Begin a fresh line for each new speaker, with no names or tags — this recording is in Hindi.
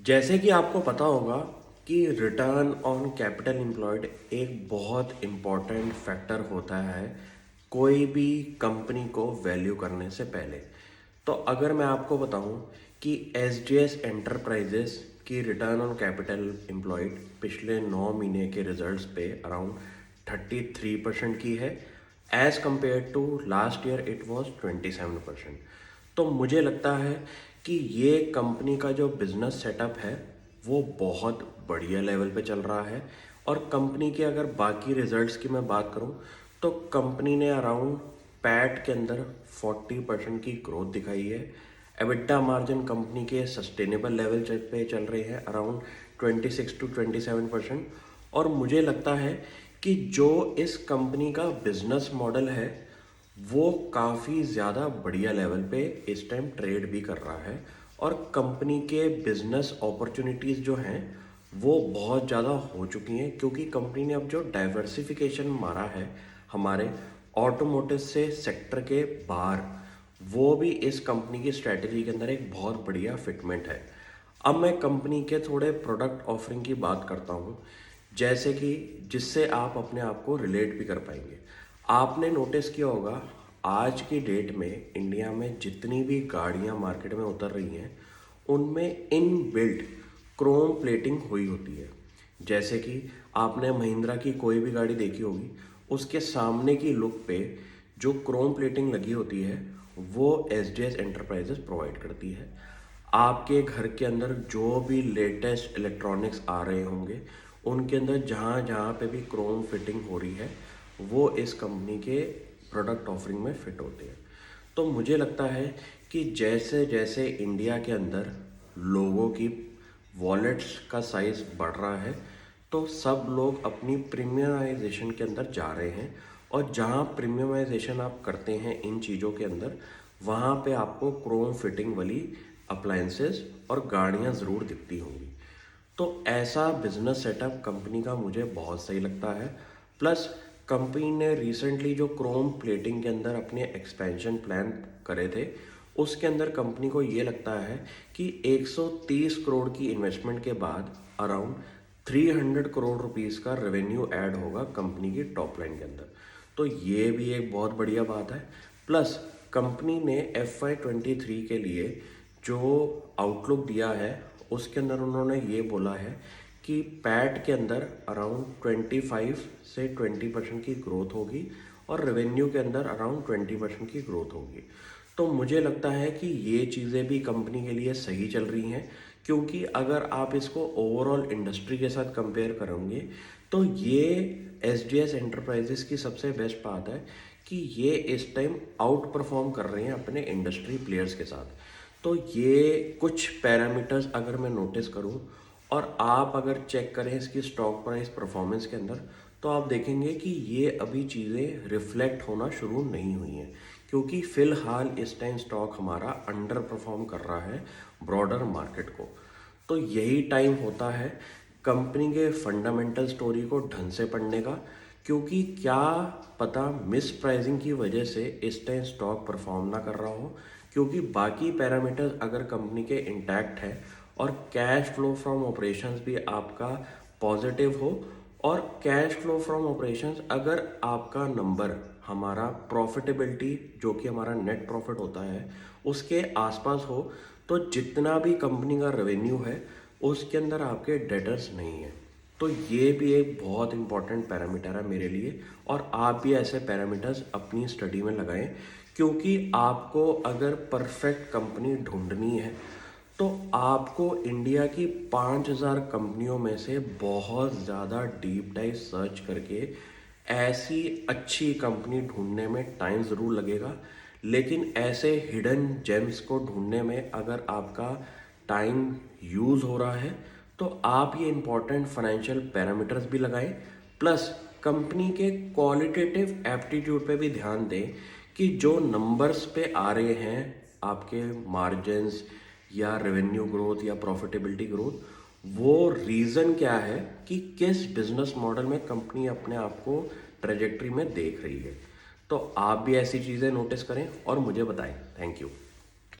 जैसे कि आपको पता होगा कि रिटर्न ऑन कैपिटल एम्प्लॉयड एक बहुत इम्पॉर्टेंट फैक्टर होता है कोई भी कंपनी को वैल्यू करने से पहले। तो अगर मैं आपको बताऊं कि एस डी एस एंटरप्राइजेस की रिटर्न ऑन कैपिटल एम्प्लॉयड पिछले 9 महीने के रिजल्ट्स पे अराउंड 33% की है। As compare to last year it was 27%। तो मुझे लगता है कि ये कंपनी का जो बिज़नेस सेटअप है वो बहुत बढ़िया लेवल पे चल रहा है। और कंपनी के अगर बाकी रिजल्ट्स की मैं बात करूं तो कंपनी ने अराउंड पैट के अंदर 40% की ग्रोथ दिखाई है। एबिटा मार्जिन कंपनी के सस्टेनेबल लेवल पे चल रहे हैं अराउंड 26 to 27%। और मुझे लगता है कि जो इस कंपनी का बिजनेस मॉडल है वो काफ़ी ज़्यादा बढ़िया लेवल पे इस टाइम ट्रेड भी कर रहा है। और कंपनी के बिजनेस अपॉर्चुनिटीज़ जो हैं वो बहुत ज़्यादा हो चुकी हैं, क्योंकि कंपनी ने अब जो डाइवर्सिफिकेशन मारा है हमारे ऑटोमोटिव से सेक्टर के बाहर, वो भी इस कंपनी की स्ट्रेटजी के अंदर एक बहुत बढ़िया फिटमेंट है। अब मैं कंपनी के थोड़े प्रोडक्ट ऑफरिंग की बात करता हूँ, जैसे कि जिससे आप अपने आप को रिलेट भी कर पाएंगे। आपने नोटिस किया होगा आज की डेट में इंडिया में जितनी भी गाड़ियाँ मार्केट में उतर रही हैं उनमें इन बिल्ट क्रोम प्लेटिंग हुई होती है। जैसे कि आपने महिंद्रा की कोई भी गाड़ी देखी होगी, उसके सामने की लुक पे जो क्रोम प्लेटिंग लगी होती है वो S D S enterprises provide करती है। आपके घर के अंदर जो भी लेटेस्ट इलेक्ट्रॉनिक्स आ रहे होंगे उनके अंदर जहाँ जहाँ पे भी क्रोम फिटिंग हो रही है वो इस कंपनी के प्रोडक्ट ऑफरिंग में फिट होते हैं। तो मुझे लगता है कि जैसे जैसे इंडिया के अंदर लोगों की वॉलेट्स का साइज़ बढ़ रहा है तो सब लोग अपनी प्रीमियमाइजेशन के अंदर जा रहे हैं। और जहाँ प्रीमियमाइजेशन आप करते हैं इन चीज़ों के अंदर, वहाँ पे आपको क्रोम फिटिंग वाली अप्लायंसेस और गाड़ियाँ ज़रूर दिखती होंगी। तो ऐसा बिजनेस सेटअप कंपनी का मुझे बहुत सही लगता है। प्लस कंपनी ने रिसेंटली जो क्रोम प्लेटिंग के अंदर अपने एक्सपेंशन प्लान करे थे उसके अंदर कंपनी को ये लगता है कि 130 करोड़ की इन्वेस्टमेंट के बाद अराउंड 300 करोड़ रुपीस का रेवेन्यू ऐड होगा कंपनी की टॉप लाइन के अंदर। तो ये भी एक बहुत बढ़िया बात है। प्लस कंपनी ने FY23 के लिए जो आउटलुक दिया है उसके अंदर उन्होंने ये बोला है कि पैट के अंदर अराउंड 25 से 20% की ग्रोथ होगी और रेवेन्यू के अंदर अराउंड 20% की ग्रोथ होगी। तो मुझे लगता है कि ये चीज़ें भी कंपनी के लिए सही चल रही हैं, क्योंकि अगर आप इसको ओवरऑल इंडस्ट्री के साथ कंपेयर करोगे तो ये एस डी एस एंटरप्राइजेस की सबसे बेस्ट बात है कि ये इस टाइम आउट परफॉर्म कर रहे हैं अपने इंडस्ट्री प्लेयर्स के साथ। तो ये कुछ पैरामीटर्स अगर मैं नोटिस करूं और आप अगर चेक करें इसकी स्टॉक प्राइस परफॉर्मेंस के अंदर, तो आप देखेंगे कि ये अभी चीज़ें रिफ्लेक्ट होना शुरू नहीं हुई हैं, क्योंकि फ़िलहाल इस टाइम स्टॉक हमारा अंडर परफॉर्म कर रहा है ब्रॉडर मार्केट को। तो यही टाइम होता है कंपनी के फंडामेंटल स्टोरी को ढंग से पढ़ने का, क्योंकि क्या पता मिस प्राइसिंग की वजह से इस टाइम स्टॉक परफॉर्म ना कर रहा हो, क्योंकि बाकी पैरामीटर्स अगर कंपनी के इंटैक्ट है और कैश फ्लो फ्रॉम ऑपरेशंस भी आपका पॉजिटिव हो और कैश फ्लो फ्रॉम ऑपरेशंस अगर आपका नंबर हमारा प्रॉफिटेबिलिटी जो कि हमारा नेट प्रॉफिट होता है उसके आसपास हो, तो जितना भी कंपनी का रेवेन्यू है उसके अंदर आपके डेटर्स नहीं है। तो ये भी एक बहुत इंपॉर्टेंट पैरामीटर है मेरे लिए, और आप भी ऐसे पैरामीटर्स अपनी स्टडी में लगाएं, क्योंकि आपको अगर परफेक्ट कंपनी ढूंढनी है तो आपको इंडिया की 5000 कंपनियों में से बहुत ज़्यादा डीप डाइव सर्च करके ऐसी अच्छी कंपनी ढूंढने में टाइम ज़रूर लगेगा। लेकिन ऐसे हिडन जेम्स को ढूंढने में अगर आपका टाइम यूज़ हो रहा है तो आप ये इम्पॉर्टेंट फाइनेंशियल पैरामीटर्स भी लगाएं। प्लस कंपनी के क्वालिटेटिव एप्टीट्यूड पे भी ध्यान दें कि जो नंबर्स पे आ रहे हैं आपके मार्जिन्स या रेवेन्यू ग्रोथ या प्रॉफिटेबिलिटी ग्रोथ, वो रीज़न क्या है कि किस बिजनेस मॉडल में कंपनी अपने आप को ट्रेजेक्ट्री में देख रही है। तो आप भी ऐसी चीज़ें नोटिस करें और मुझे बताएं। Thank you.